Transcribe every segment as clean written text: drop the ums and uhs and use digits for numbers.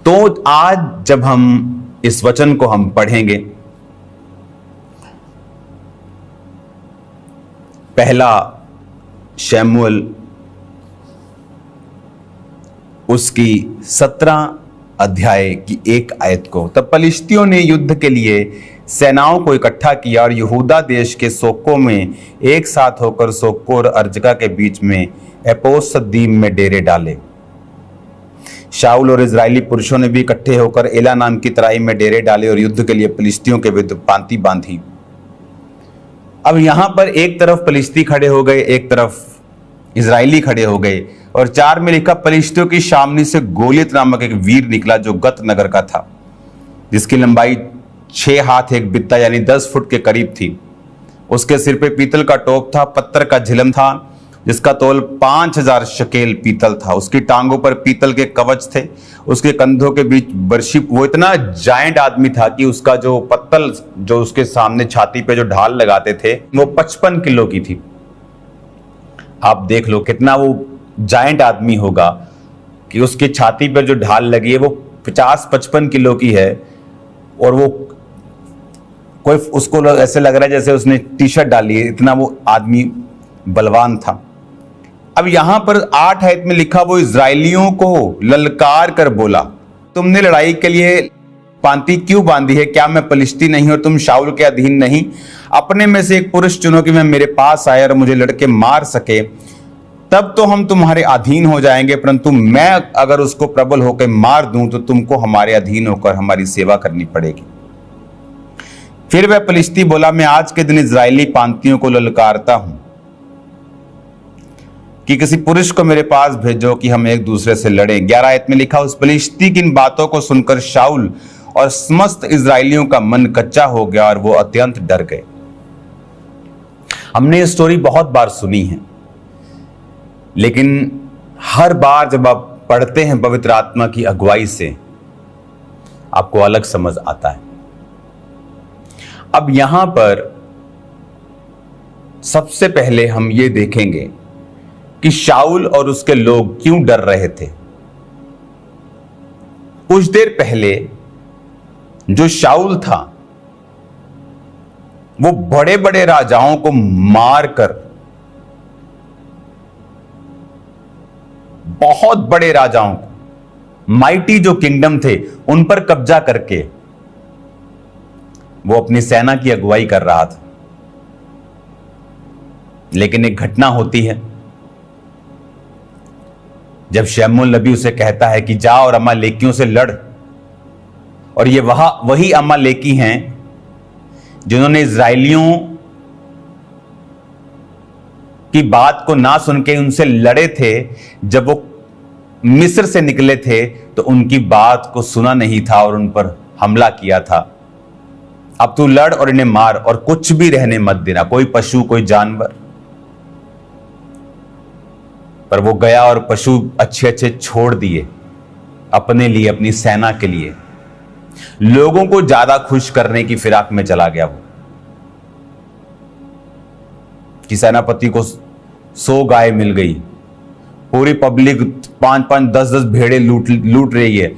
तो आज जब हम इस वचन को हम पढ़ेंगे, पहला शमूएल उसकी 17 अध्याय की 1 आयत को, तब पलिश्तियों ने युद्ध के लिए सेनाओं को इकट्ठा किया और यहूदा देश के सोको में एक साथ होकर सोको और अर्जका के बीच में एपोसद्दीम में डेरे डाले। शाऊल और इजरायली पुरुषों ने भी इकट्ठे होकर एला नाम की तराई में डेरे डाले और युद्ध के लिए पलिश्तियों के विरुद्ध पांति बांधी। अब यहां पर एक तरफ पलिश्ती खड़े हो गए, एक तरफ इजरायली खड़े हो गए, और 4 में लिखा, पलिश्तियों की सामने से गोलियत नामक एक वीर निकला जो गत नगर का था, जिसकी लंबाई 6 हाथ 1 बित्ता यानी 10 फुट के करीब थी। उसके सिर पे पीतल का टोप था, पत्थर का झिलम था, जिसका तोल 5000 शकेल पीतल था। उसकी टांगों पर पीतल के कवच थे, उसके कंधों के बीच बर्शी। वो इतना जायंट आदमी था कि उसका जो पत्तल, जो उसके सामने छाती पे जो ढाल लगाते थे, वो 55 किलो की थी। आप देख लो कितना वो जायंट आदमी होगा कि उसकी छाती पर जो ढाल लगी है वो 50-55 किलो की है, और वो कोई उसको ऐसे लग रहा है जैसे उसने टी शर्ट डाली है, इतना वो आदमी बलवान था। अब यहां पर 8 आयत में लिखा, वो इजरायलियों को ललकार कर बोला, तुमने लड़ाई के लिए पांति क्यों बांधी है? क्या मैं पलिश्ती नहीं और तुम शाऊल के अधीन नहीं? अपने में से एक पुरुष चुनो कि मैं मेरे पास आए और मुझे लड़के मार सके, तब तो हम तुम्हारे अधीन हो जाएंगे, परंतु मैं अगर उसको प्रबल होकर मार दूं तो तुमको हमारे अधीन होकर हमारी सेवा करनी पड़ेगी। फिर वह पलिश्ती बोला, मैं आज के दिन इजरायली पांतियों को ललकारता हूं कि किसी पुरुष को मेरे पास भेजो कि हम एक दूसरे से लड़ें। 11 आयत में लिखा, उस पलिश्ती की इन बातों को सुनकर शाऊल और समस्त इजरायलियों का मन कच्चा हो गया और वो अत्यंत डर गए। हमने ये स्टोरी बहुत बार सुनी है, लेकिन हर बार जब आप पढ़ते हैं पवित्र आत्मा की अगुवाई से, आपको अलग समझ आता है। अब यहां पर सबसे पहले हम ये देखेंगे कि शाऊल और उसके लोग क्यों डर रहे थे। कुछ देर पहले जो शाऊल था वो बड़े बड़े राजाओं को मारकर, बहुत बड़े राजाओं को, माइटी जो किंगडम थे उन पर कब्जा करके वो अपनी सेना की अगुवाई कर रहा था। लेकिन एक घटना होती है जब शमूएल नबी उसे कहता है कि जा और अमालेकियों से लड़, और ये वही अमालेकी हैं जिन्होंने इजरायलियों की बात को ना सुन के उनसे लड़े थे। जब वो मिस्र से निकले थे तो उनकी बात को सुना नहीं था और उन पर हमला किया था। अब तू लड़ और इन्हें मार और कुछ भी रहने मत देना, कोई पशु कोई जानवर। पर वो गया और पशु अच्छे अच्छे छोड़ दिए अपने लिए, अपनी सेना के लिए। लोगों को ज्यादा खुश करने की फिराक में चला गया वो, कि सेनापति को 100 गाय मिल गई, पूरी पब्लिक 5-5 10-10 भेड़े लूट रही है,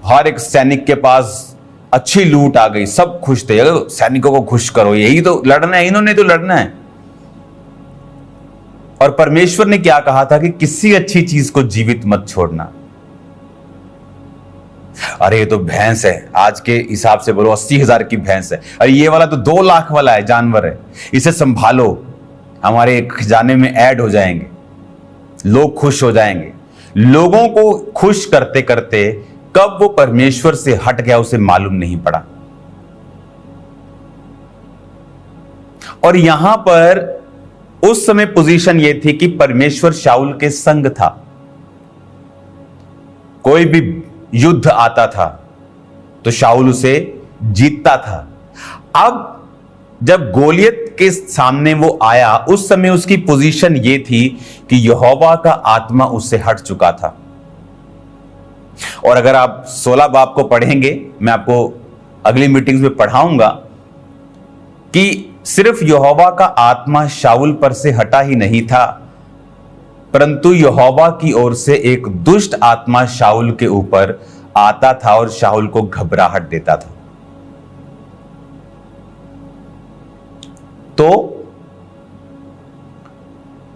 हर एक सैनिक के पास अच्छी लूट आ गई, सब खुश थे। अगर सैनिकों को खुश करो, यही तो लड़ना है, इन्होंने तो लड़ना है। और परमेश्वर ने क्या कहा था कि किसी अच्छी चीज को जीवित मत छोड़ना। अरे ये तो भैंस है, आज के हिसाब से बोलो 80,000 की भैंस है, अरे ये वाला तो 2 लाख वाला है, जानवर है, इसे संभालो, हमारे खजाने में ऐड हो जाएंगे, लोग खुश हो जाएंगे। लोगों को खुश करते करते कब वो परमेश्वर से हट गया उसे मालूम नहीं पड़ा। और यहां पर उस समय पोजीशन ये थी कि परमेश्वर शाऊल के संग था। कोई भी युद्ध आता था तो शाऊल उसे जीतता था। अब जब गोलियत के सामने वो आया, उस समय उसकी पोजीशन ये थी कि यहोवा का आत्मा उससे हट चुका था। और अगर आप 16 बाब को पढ़ेंगे, मैं आपको अगली मीटिंग्स में पढ़ाऊंगा कि सिर्फ यहोवा का आत्मा शाऊल पर से हटा ही नहीं था, परंतु यहोवा की ओर से एक दुष्ट आत्मा शाऊल के ऊपर आता था और शाऊल को घबराहट देता था। तो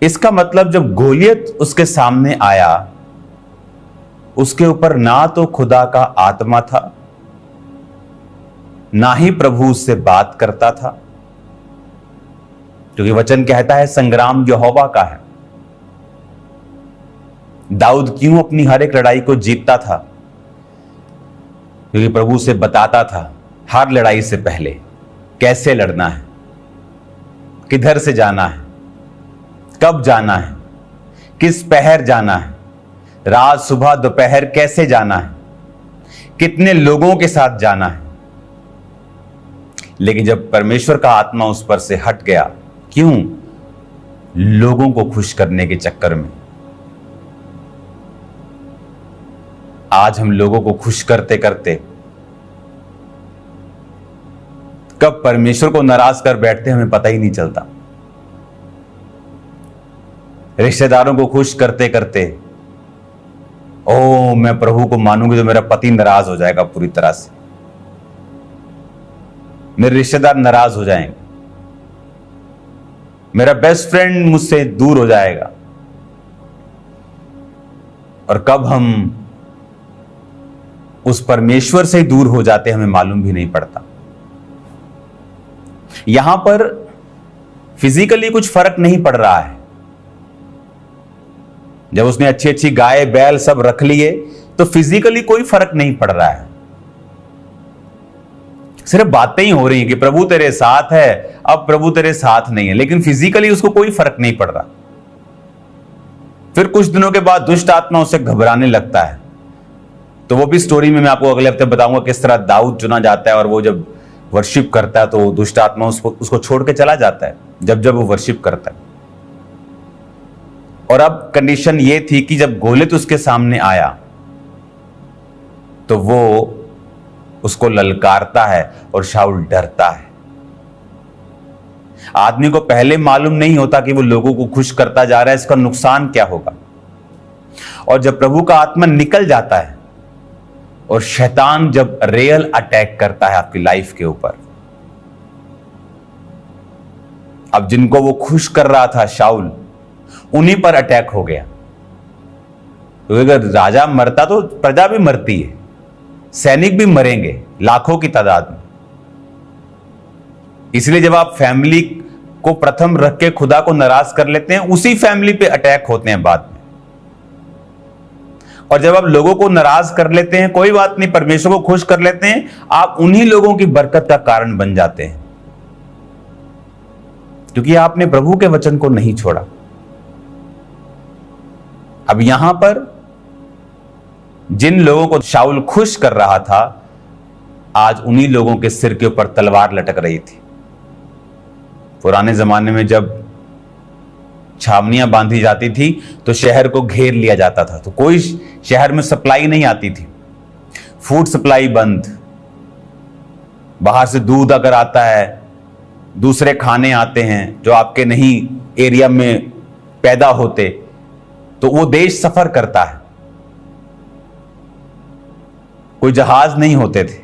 इसका मतलब जब गोलियत उसके सामने आया, उसके ऊपर ना तो खुदा का आत्मा था, ना ही प्रभु उससे बात करता था, क्योंकि वचन कहता है संग्राम यहोवा का है। दाऊद क्यों अपनी हर एक लड़ाई को जीतता था? क्योंकि प्रभु से बताता था हर लड़ाई से पहले कैसे लड़ना है, किधर से जाना है, कब जाना है, किस पहर जाना है, रात सुबह दोपहर कैसे जाना है, कितने लोगों के साथ जाना है। लेकिन जब परमेश्वर का आत्मा उस पर से हट गया, क्यों? लोगों को खुश करने के चक्कर में। आज हम लोगों को खुश करते करते कब परमेश्वर को नाराज कर बैठते हमें पता ही नहीं चलता। रिश्तेदारों को खुश करते करते, ओ मैं प्रभु को मानूंगी तो मेरा पति नाराज हो जाएगा पूरी तरह से, मेरे रिश्तेदार नाराज हो जाएंगे, मेरा बेस्ट फ्रेंड मुझसे दूर हो जाएगा। और कब हम उस परमेश्वर से दूर हो जाते हमें मालूम भी नहीं पड़ता। यहां पर फिजिकली कुछ फर्क नहीं पड़ रहा है। जब उसने अच्छी अच्छी गाय बैल सब रख लिए तो फिजिकली कोई फर्क नहीं पड़ रहा है, सिर्फ बातें ही हो रही हैं कि प्रभु तेरे साथ है, अब प्रभु तेरे साथ नहीं है, लेकिन फिजिकली उसको कोई फर्क नहीं पड़ रहा। फिर कुछ दिनों के बाद दुष्ट आत्मा उसे घबराने लगता है। तो वो भी स्टोरी में मैं आपको अगले हफ्ते बताऊंगा किस तरह दाऊद चुना जाता है, और वो जब वर्शिप करता है तो दुष्ट आत्मा उसको छोड़ के चला जाता है जब जब वो वर्शिप करता है। और अब कंडीशन ये थी कि जब गोलियत उसके सामने आया तो वो उसको ललकारता है और शाऊल डरता है। आदमी को पहले मालूम नहीं होता कि वो लोगों को खुश करता जा रहा है, इसका नुकसान क्या होगा। और जब प्रभु का आत्मा निकल जाता है और शैतान जब रियल अटैक करता है आपकी लाइफ के ऊपर, अब जिनको वो खुश कर रहा था शाऊल, उन्हीं पर अटैक हो गया। तो अगर राजा मरता तो प्रजा भी मरती है, सैनिक भी मरेंगे लाखों की तादाद में। इसलिए जब आप फैमिली को प्रथम रख के खुदा को नाराज कर लेते हैं, उसी फैमिली पे अटैक होते हैं बाद में। और जब आप लोगों को नाराज कर लेते हैं, कोई बात नहीं, परमेश्वर को खुश कर लेते हैं, आप उन्हीं लोगों की बरकत का कारण बन जाते हैं, क्योंकि आपने प्रभु के वचन को नहीं छोड़ा। अब यहां पर जिन लोगों को शाऊल खुश कर रहा था, आज उन्हीं लोगों के सिर के ऊपर तलवार लटक रही थी। पुराने जमाने में जब छावनियां बांधी जाती थी तो शहर को घेर लिया जाता था, तो कोई शहर में सप्लाई नहीं आती थी, फूड सप्लाई बंद। बाहर से दूध अगर आता है, दूसरे खाने आते हैं जो आपके नहीं एरिया में पैदा होते, तो वो देश सफर करता है। कोई जहाज नहीं होते थे।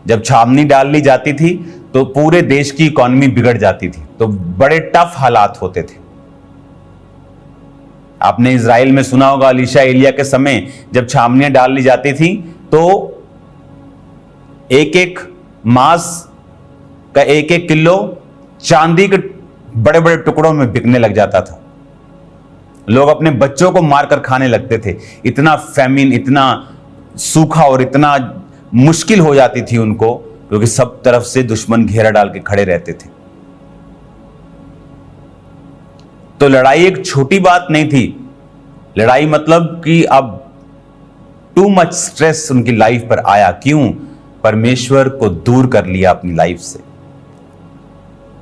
जब छावनी डाल ली जाती थी तो पूरे देश की इकोनॉमी बिगड़ जाती थी, तो बड़े टफ हालात होते थे। आपने इजराइल में सुना होगा, अलीशा एलिया के समय जब छावनियां डाल ली जाती थी तो एक एक मांस का एक एक किलो चांदी के बड़े बड़े टुकड़ों में बिकने लग जाता था। लोग अपने बच्चों को मारकर खाने लगते थे। इतना फैमिन, इतना सूखा और इतना मुश्किल हो जाती थी उनको, क्योंकि सब तरफ से दुश्मन घेरा डाल के खड़े रहते थे। तो लड़ाई एक छोटी बात नहीं थी। लड़ाई मतलब कि अब टू मच स्ट्रेस उनकी लाइफ पर आया। क्यों? परमेश्वर को दूर कर लिया अपनी लाइफ से।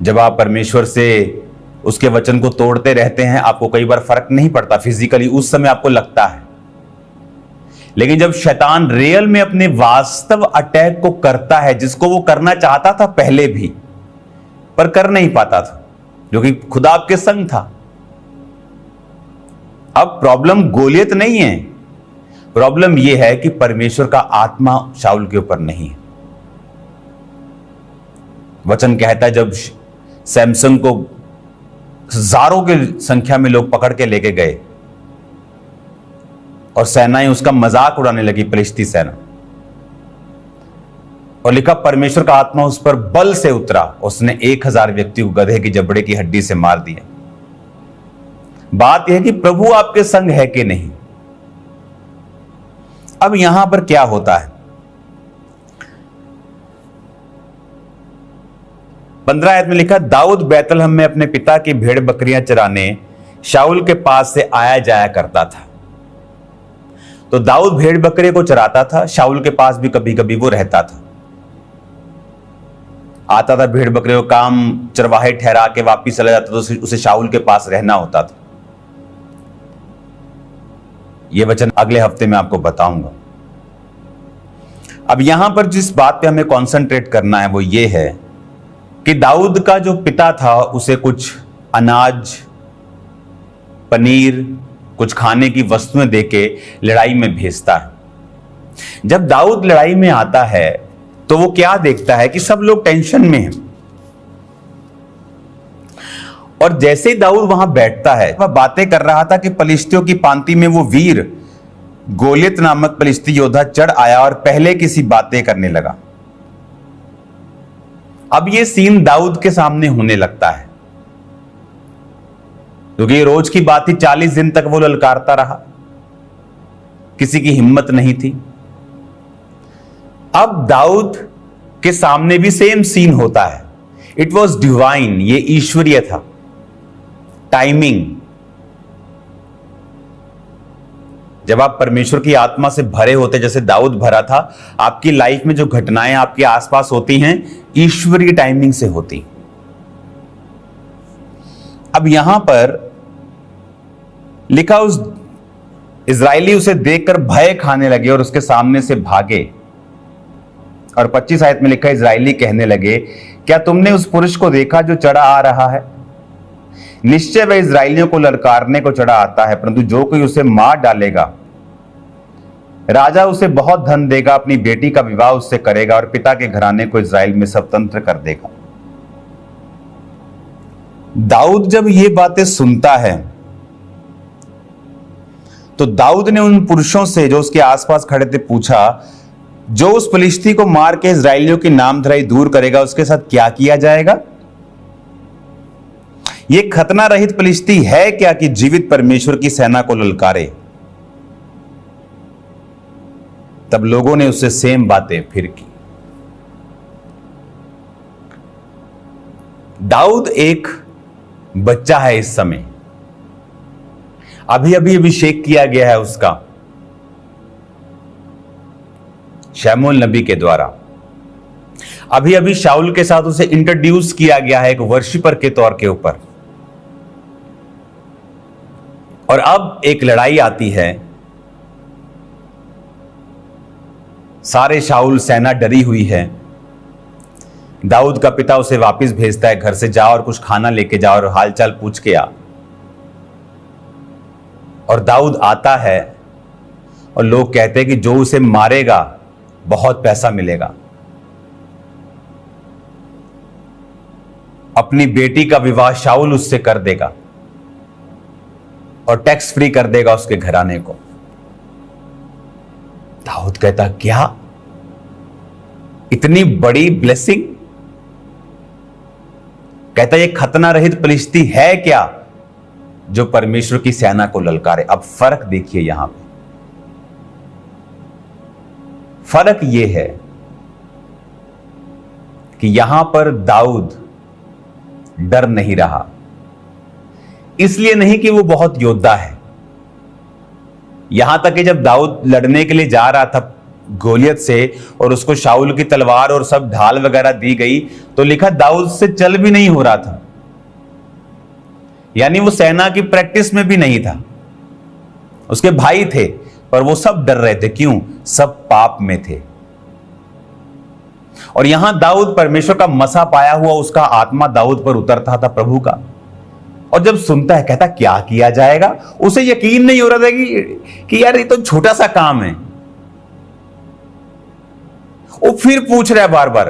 जब आप परमेश्वर से उसके वचन को तोड़ते रहते हैं, आपको कई बार फर्क नहीं पड़ता फिजिकली, उस समय आपको लगता है। लेकिन जब शैतान रियल में अपने वास्तव अटैक को करता है, जिसको वो करना चाहता था पहले भी पर कर नहीं पाता था, क्योंकि खुदा आपके संग था। अब प्रॉब्लम गोलियत नहीं है, प्रॉब्लम यह है कि परमेश्वर का आत्मा शाऊल के ऊपर नहीं है। वचन कहता है जब सैमसन को हजारों की संख्या में लोग पकड़ के लेके गए और सेनाएं उसका मजाक उड़ाने लगी, फलिश्ती सेना, और लिखा परमेश्वर का आत्मा उस पर बल से उतरा, उसने 1000 व्यक्ति को गधे की जबड़े की हड्डी से मार दिया। बात यह है कि प्रभु आपके संग है कि नहीं। अब यहां पर क्या होता है, 15 आयत में लिखा, दाऊद बैतलहम में अपने पिता की भेड़ बकरियां चराने शाऊल के पास से आया जाया करता था। तो दाऊद भेड़ बकरे को चराता था, शाऊल के पास भी कभी कभी वो रहता था, आता था, भेड़ बकरे को काम चरवाहे ठहरा के वापिस चला जाता, तो उसे शाऊल के पास रहना होता था। यह वचन अगले हफ्ते में आपको बताऊंगा। अब यहां पर जिस बात पे हमें कंसंट्रेट करना है वो ये है कि दाऊद का जो पिता था उसे कुछ अनाज, पनीर, कुछ खाने की वस्तुएं देके लड़ाई में भेजता है। जब दाऊद लड़ाई में आता है तो वो क्या देखता है कि सब लोग टेंशन में हैं, और जैसे ही दाऊद वहां बैठता है, वह बातें कर रहा था कि फलिश्तियों की पांति में वो वीर गोलियत नामक फलिश्ती योद्धा चढ़ आया और पहले किसी बातें करने लगा। अब ये सीन दाऊद के सामने होने लगता है, क्योंकि रोज की बात थी, 40 दिन तक वो ललकारता रहा, किसी की हिम्मत नहीं थी। अब दाऊद के सामने भी सेम सीन होता है। इट वॉज डिवाइन, ये ईश्वरीय था, टाइमिंग। जब आप परमेश्वर की आत्मा से भरे होते, जैसे दाऊद भरा था, आपकी लाइफ में जो घटनाएं आपके आसपास होती हैं ईश्वरीय टाइमिंग से होती। अब यहां पर लिखा, उस इजरायली उसे देखकर भय खाने लगे और उसके सामने से भागे। और 25 आयत में लिखा, इजरायली कहने लगे, क्या तुमने उस पुरुष को देखा जो चढ़ा आ रहा है? निश्चय वह इजरायलियों को ललकारने को चढ़ा आता है, परंतु जो कोई उसे मार डालेगा, राजा उसे बहुत धन देगा, अपनी बेटी का विवाह उससे करेगा और पिता के घराने को इजराइल में स्वतंत्र कर देगा। दाऊद जब ये बातें सुनता है तो दाऊद ने उन पुरुषों से जो उसके आसपास खड़े थे पूछा, जो उस फलिश्ती को मार के इजरायलियों की नामधराई दूर करेगा उसके साथ क्या किया जाएगा? यह खतना रहित फलिश्ती है क्या कि जीवित परमेश्वर की सेना को ललकारे? तब लोगों ने उससे सेम बातें फिर की। दाऊद एक बच्चा है इस समय, अभी अभी अभिषेक किया गया है उसका शमूएल नबी के द्वारा। अभी अभी शाऊल के साथ उसे इंट्रोड्यूस किया गया है एक वर्शिपर के तौर के ऊपर। और अब एक लड़ाई आती है, सारे शाऊल सेना डरी हुई है। दाऊद का पिता उसे वापस भेजता है, घर से जा और कुछ खाना लेके जा और हालचाल पूछ के आ। और दाऊद आता है और लोग कहते हैं कि जो उसे मारेगा बहुत पैसा मिलेगा, अपनी बेटी का विवाह शाऊल उससे कर देगा और टैक्स फ्री कर देगा उसके घराने को। दाऊद कहता, क्या इतनी बड़ी ब्लेसिंग? कहता, ये खतना रहित फलिश्ती है क्या जो परमेश्वर की सेना को ललकारे? अब फर्क देखिए, यहां पे फर्क यह है कि यहां पर दाऊद डर नहीं रहा। इसलिए नहीं कि वो बहुत योद्धा है, यहां तक कि जब दाऊद लड़ने के लिए जा रहा था गोलियत से और उसको शाऊल की तलवार और सब ढाल वगैरह दी गई, तो लिखा दाऊद से चल भी नहीं हो रहा था, यानी वो सेना की प्रैक्टिस में भी नहीं था। उसके भाई थे पर वो सब डर रहे थे। क्यों? सब पाप में थे। और यहां दाऊद परमेश्वर का मसा पाया हुआ, उसका आत्मा दाऊद पर उतरता था प्रभु का। और जब सुनता है कहता क्या किया जाएगा। उसे यकीन नहीं हो रहा था कि यार ये तो छोटा सा काम है। वो फिर पूछ रहा है बार बार,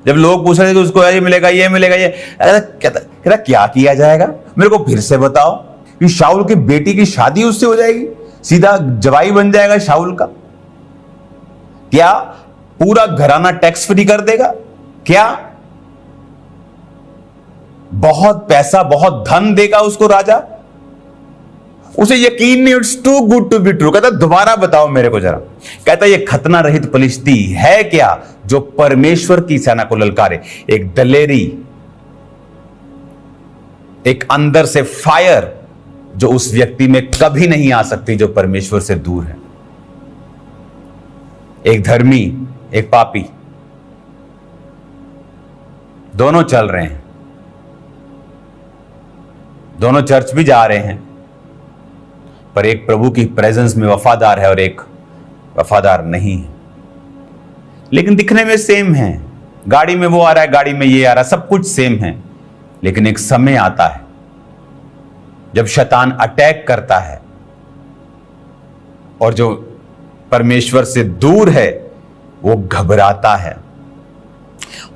जब लोग पूछ रहे थे कि उसको ये मिलेगा ये मिलेगा ये, कहता क्या किया जाएगा, मेरे को फिर से बताओ कि शाऊल की बेटी की शादी उससे हो जाएगी, सीधा जवाई बन जाएगा शाऊल का, क्या पूरा घराना टैक्स फ्री कर देगा, क्या बहुत पैसा बहुत धन देगा उसको राजा। उसे यकीन नहीं, it's too good to be true. कहता दोबारा बताओ मेरे को जरा। कहता ये खतना रहित फलिश्ती है क्या जो परमेश्वर की सेना को ललकारे। एक दलेरी, एक अंदर से फायर जो उस व्यक्ति में कभी नहीं आ सकती जो परमेश्वर से दूर है। एक धर्मी एक पापी, दोनों चल रहे हैं, दोनों चर्च भी जा रहे हैं, पर एक प्रभु की प्रेजेंस में वफादार है और एक वफादार नहीं है। लेकिन दिखने में सेम है, गाड़ी में वो आ रहा है, गाड़ी में ये आ रहा है, सब कुछ सेम है। लेकिन एक समय आता है जब शैतान अटैक करता है और जो परमेश्वर से दूर है वो घबराता है,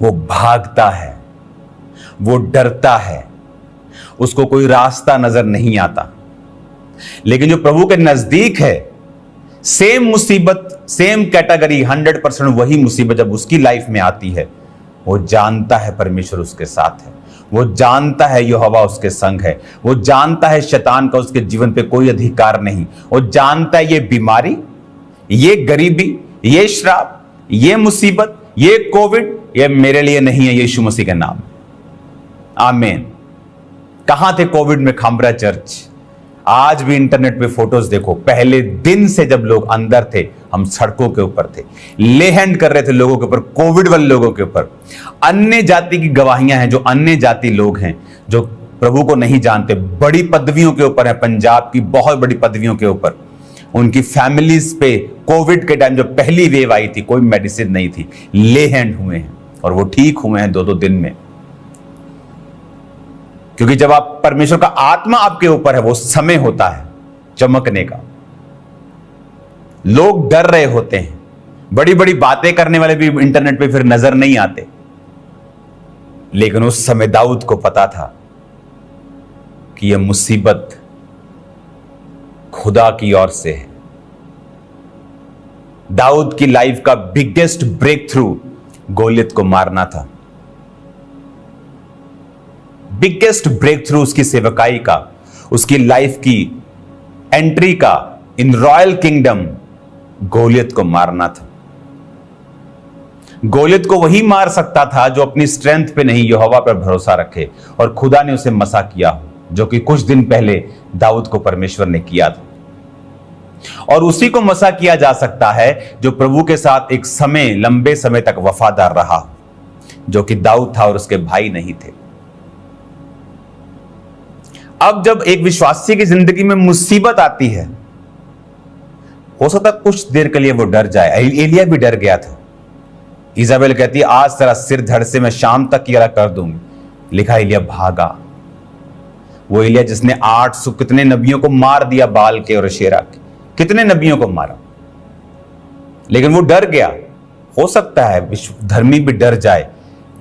वो भागता है, वो डरता है, उसको कोई रास्ता नजर नहीं आता। लेकिन जो प्रभु के नजदीक है, सेम मुसीबत सेम कैटेगरी 100% वही मुसीबत जब उसकी लाइफ में आती है, वो जानता है परमेश्वर उसके साथ है, वो जानता है यहोवा उसके संग है, वो जानता है शैतान का उसके जीवन पे कोई अधिकार नहीं, वो जानता है ये बीमारी, ये गरीबी, ये श्राप, ये मुसीबत, ये कोविड, ये मेरे लिए नहीं है, यीशु मसीह के नाम। आमीन। कहां थे कोविड में खामरा चर्च? आज भी इंटरनेट पे फोटोज देखो, पहले दिन से जब लोग अंदर थे, हम सड़कों के ऊपर थे, ले हैंड कर रहे थे लोगों के ऊपर, कोविड वाले लोगों के ऊपर। अन्य जाति की गवाहियां हैं, जो अन्य जाति लोग हैं जो प्रभु को नहीं जानते, बड़ी पदवियों के ऊपर है, पंजाब की बहुत बड़ी पदवियों के ऊपर, उनकी फैमिलीज पे कोविड के टाइम जो पहली वेव आई थी, कोई मेडिसिन नहीं थी, ले हैंड हुए हैं और वो ठीक हुए हैं 2-2 दिन में। क्योंकि जब आप परमेश्वर का आत्मा आपके ऊपर है, वो समय होता है चमकने का। लोग डर रहे होते हैं, बड़ी बड़ी बातें करने वाले भी इंटरनेट पे फिर नजर नहीं आते। लेकिन उस समय दाऊद को पता था कि यह मुसीबत खुदा की ओर से है। दाऊद की लाइफ का बिगेस्ट ब्रेक थ्रू गोलियत को मारना था। बिगेस्ट ब्रेक थ्रू उसकी सेवकाई का, उसकी लाइफ की एंट्री का इन रॉयल किंगडम, गोलियत को मारना था। गोलियत को वही मार सकता था जो अपनी स्ट्रेंथ पे नहीं, यहोवा पर भरोसा रखे, और खुदा ने उसे मसा किया, जो कि कुछ दिन पहले दाऊद को परमेश्वर ने किया था। और उसी को मसा किया जा सकता है जो प्रभु के साथ एक समय, लंबे समय तक वफादार रहा, जो कि दाऊद था और उसके भाई नहीं थे। अब जब एक विश्वासी की जिंदगी में मुसीबत आती है, हो सकता कुछ देर के लिए वो डर जाए। एलिया भी डर गया था। इजाबेल कहती है आज तेरा सिर धड़ से मैं शाम तक की कर दूंगी। लिखा एलिया भागा। वो एलिया जिसने 800 कितने नबियों को मार दिया, बाल के और अशेरा के, कितने नबियों को मारा, लेकिन वो डर गया। हो सकता है धर्मी भी डर जाए,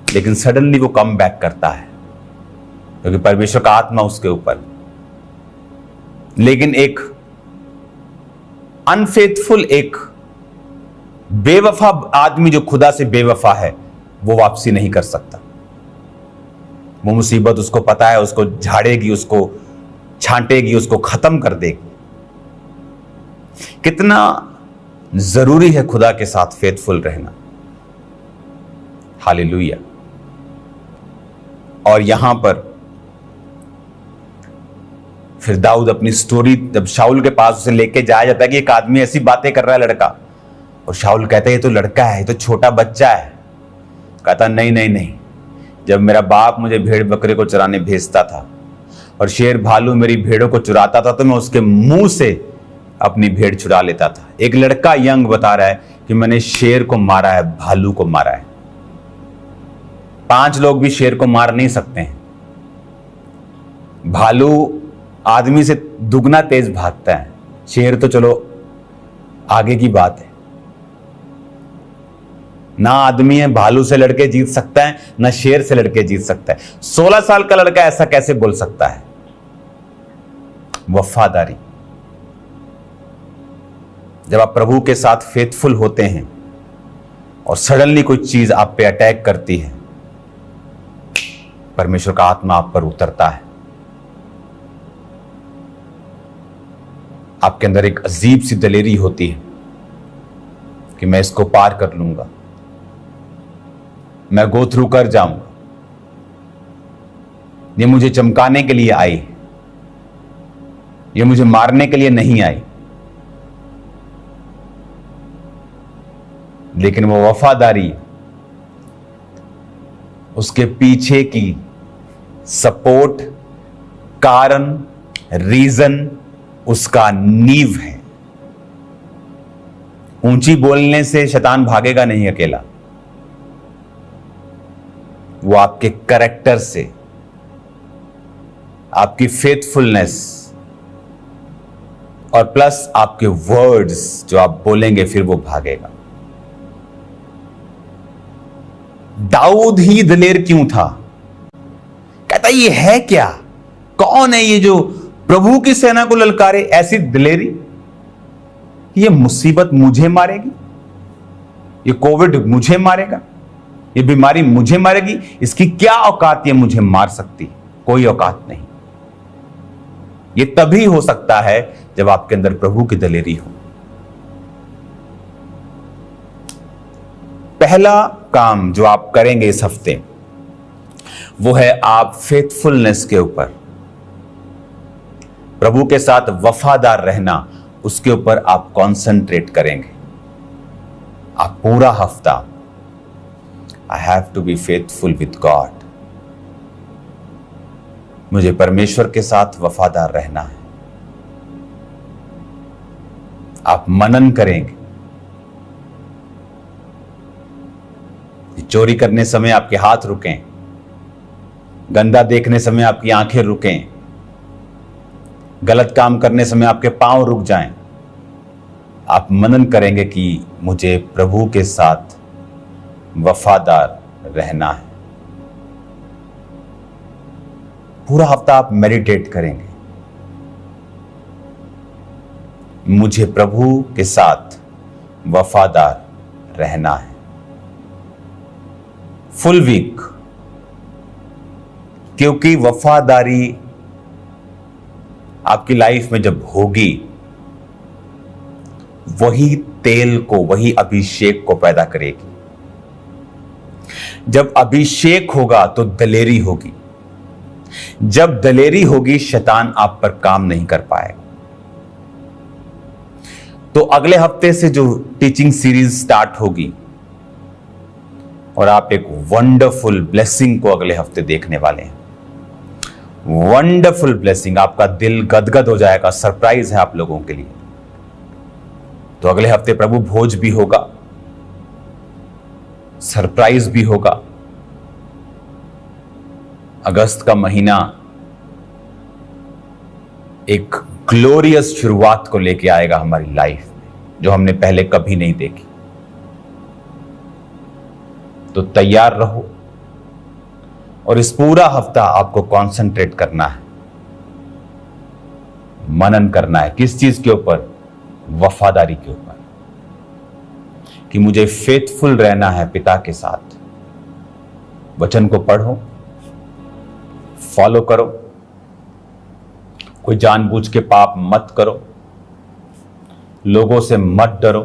लेकिन सडनली वो कम बैक करता है क्योंकि परमेश्वर का आत्मा उसके ऊपर। लेकिन एक अनफेथफुल, एक बेवफा आदमी जो खुदा से बेवफा है, वो वापसी नहीं कर सकता। वो मुसीबत उसको पता है, उसको झाड़ेगी, उसको छांटेगी, उसको खत्म कर देगी। कितना जरूरी है खुदा के साथ फेथफुल रहना। हालेलुया। और यहां पर फिर दाऊद अपनी स्टोरी, जब शाऊल के पास उसे लेके जाया जाता है कि एक आदमी ऐसी बातें कर रहा है लड़का, और शाऊल कहता है ये तो लड़का है, ये तो छोटा बच्चा है। कहता नहीं नहीं नहीं, जब मेरा बाप मुझे भेड़ बकरे को चराने भेजता था और शेर भालू मेरी भेड़ों को चुराता था, तो मैं उसके मुंह से अपनी भेड़ चुरा लेता था। एक लड़का यंग बता रहा है कि मैंने शेर को मारा है, भालू को मारा है। 5 लोग भी शेर को मार नहीं सकते हैं, भालू आदमी से दुगना तेज भागता है, शेर तो चलो आगे की बात है। ना आदमी है भालू से लड़के जीत सकता है, ना शेर से लड़के जीत सकता है। 16 साल का लड़का ऐसा कैसे बोल सकता है? वफादारी। जब आप प्रभु के साथ फेथफुल होते हैं और सडनली कोई चीज आप पे अटैक करती है, परमेश्वर का आत्मा आप पर उतरता है, आपके अंदर एक अजीब सी दलेरी होती है कि मैं इसको पार कर लूंगा, मैं गो थ्रू कर जाऊंगा। ये मुझे चमकाने के लिए आई, ये मुझे मारने के लिए नहीं आई। लेकिन वो वफादारी, उसके पीछे की सपोर्ट, कारण, रीजन उसका नींव है। ऊंची बोलने से शैतान भागेगा नहीं अकेला, वो आपके कैरेक्टर से, आपकी फेथफुलनेस और प्लस आपके वर्ड्स जो आप बोलेंगे फिर वो भागेगा। दाऊद ही दिलेर क्यों था? कहता ये है क्या? कौन है ये जो प्रभु की सेना को ललकारे? ऐसी दिलेरी, ये मुसीबत मुझे मारेगी, ये कोविड मुझे मारेगा, ये बीमारी मुझे मारेगी, इसकी क्या औकात, ये मुझे मार सकती? कोई औकात नहीं। ये तभी हो सकता है जब आपके अंदर प्रभु की दिलेरी हो। पहला काम जो आप करेंगे इस हफ्ते, वो है आप फेथफुलनेस के ऊपर, प्रभु के साथ वफादार रहना, उसके ऊपर आप कंसंट्रेट करेंगे। आप पूरा हफ्ता I have to be faithful with God, मुझे परमेश्वर के साथ वफादार रहना है। आप मनन करेंगे। चोरी करने समय आपके हाथ रुकें, गंदा देखने समय आपकी आंखें रुकें, गलत काम करने समय आपके पांव रुक जाएं। आप मनन करेंगे कि मुझे प्रभु के साथ वफादार रहना है। पूरा हफ्ता आप मेडिटेट करेंगे, मुझे प्रभु के साथ वफादार रहना है। फुल वीक, क्योंकि वफादारी आपकी लाइफ में जब होगी, वही तेल को, वही अभिषेक को पैदा करेगी। जब अभिषेक होगा तो दलेरी होगी, जब दलेरी होगी शैतान आप पर काम नहीं कर पाएगा। तो अगले हफ्ते से जो टीचिंग सीरीज स्टार्ट होगी और आप एक वंडरफुल ब्लेसिंग को अगले हफ्ते देखने वाले हैं। वंडरफुल ब्लेसिंग, आपका दिल गदगद हो जाएगा। सरप्राइज है आप लोगों के लिए। तो अगले हफ्ते प्रभु भोज भी होगा, सरप्राइज भी होगा। अगस्त का महीना एक ग्लोरियस शुरुआत को लेके आएगा हमारी लाइफ में, जो हमने पहले कभी नहीं देखी। तो तैयार रहो और इस पूरा हफ्ता आपको कंसंट्रेट करना है, मनन करना है। किस चीज के ऊपर? वफादारी के ऊपर, कि मुझे फेथफुल रहना है पिता के साथ। वचन को पढ़ो, फॉलो करो, कोई जानबूझ के पाप मत करो, लोगों से मत डरो,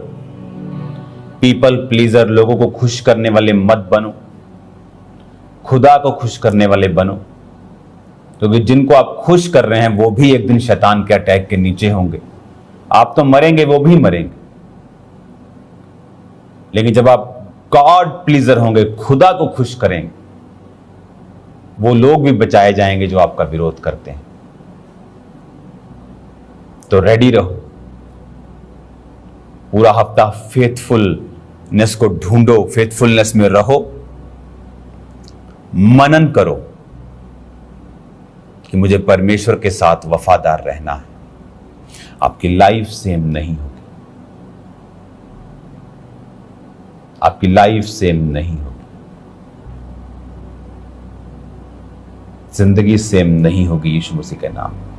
पीपल प्लीजर, लोगों को खुश करने वाले मत बनो, खुदा को खुश करने वाले बनो। क्योंकि जिनको आप खुश कर रहे हैं वो भी एक दिन शैतान के अटैक के नीचे होंगे। आप तो मरेंगे, वो भी मरेंगे। लेकिन जब आप गॉड प्लीजर होंगे, खुदा को खुश करेंगे, वो लोग भी बचाए जाएंगे जो आपका विरोध करते हैं। तो रेडी रहो, पूरा हफ्ता फेथफुलनेस को ढूंढो, फेथफुलनेस में रहो, मनन करो कि मुझे परमेश्वर के साथ वफादार रहना है, आपकी लाइफ सेम नहीं होगी। आपकी लाइफ सेम नहीं होगी, जिंदगी सेम नहीं होगी यीशु मसीह के नाम में।